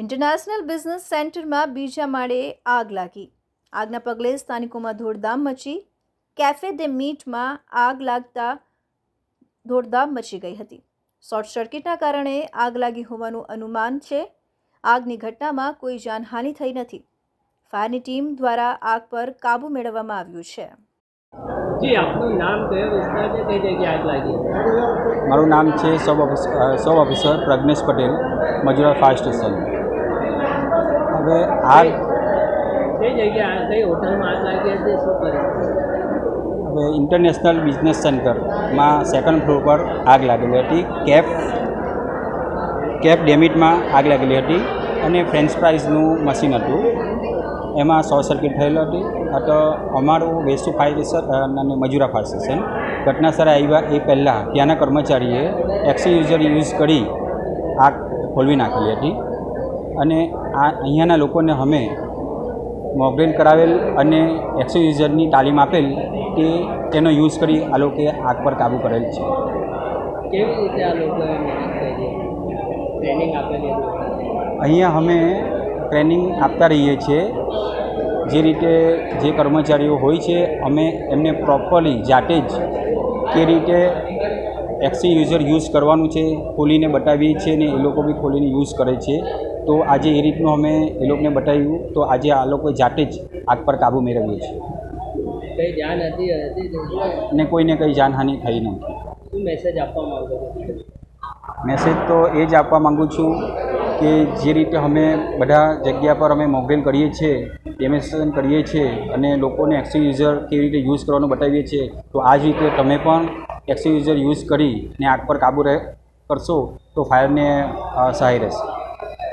International business સેન્ટરમાં બીજા માળે આગ લાગી. આગના પગલે સ્થાનિકોમાં દોડધામ મચી. કેફે દે મીટમાં આગ લાગતા દોડધામ મચી ગઈ હતી. શોર્ટ સર્કિટના કારણે આગ લાગી હોવાનું અનુમાન છે. આગની ઘટનામાં કોઈ જાનહાનિ થઈ નથી. ફાયરની ટીમ દ્વારા આગ પર કાબૂ મેળવવામાં આવ્યું છે. જી, આપનું નામ, કયો વિસ્તાર છે, કઈ જગ્યાએ આગ લાગી? મારું નામ છે સબ officer Pragnesh Patel, Majura fire station. હવે આગ કઈ જગ્યાએ, કઈ હોટલમાં આગ લાગી હતી, શું પરિસ્થિતિ? હવે ઇન્ટરનેશનલ બિઝનેસ સેન્ટરમાં સેકન્ડ ફ્લોર પર આગ લાગેલી હતી. કેફ ડેમિટમાં આગ લાગેલી હતી અને ફ્રેન્ચ ફ્રાઈઝનું મશીન હતું, એમાં શોર્ટ સર્કિટ થયેલો હતી. તો અમારું વેસુ ફાયર સ્ટેશન અને મજુરા ફાયર સ્ટેશન ઘટના સ્થળે આવ્યા એ પહેલાં ત્યાંના કર્મચારીએ એક્સયુઝર યુઝ કરી આગ ખોલવી નાખેલી હતી. અને અહીંયાના લોકોને અમે મોકડ્રીલ કરાવેલ અને એક્સયુઝરની તાલીમ આપેલ કે તેનો યુઝ કરી આ લોકોએ આગ પર કાબૂ કરેલ છે. કેવી રીતે આ લોકોએ ટ્રેનિંગ આપેલી? અહીંયા અમે ટ્રેનિંગ આપતા રહીએ છીએ. જે રીતે જે કર્મચારીઓ હોય છે અમે એમને પ્રોપરલી જાતે જ કે રીતે એક્સયુઝર યુઝ કરવાનું છે ખોલીને બતાવીએ છીએ ને એ લોકો બી ખોલીને યુઝ કરે છે. તો આજે એ રીતનું અમે એ લોકોને બતાવ્યું, તો આજે આ લોકો જાતે જ આગ પર કાબૂ મેળવીએ છીએ. કઈ જાન હતી ને કોઈને કંઈ જાનહાનિ થઈ નથી. શું મેસેજ આપવા માંગો છો? મેસેજ તો એ જ આપવા માગું છું કે જે રીતે અમે બધા જગ્યા પર અમે મોકડ્રીલ કરીએ છીએ, ડેમોન્સ્ટ્રેશન કરીએ છીએ અને લોકોને એક્સયુઝર કેવી રીતે યુઝ કરવાનું બતાવીએ છીએ, તો આ જ રીતે તમે પણ એક્સયુઝર યુઝ કરીને આગ પર કાબૂ કરશો તો ફાયરને સહાય રહેશે.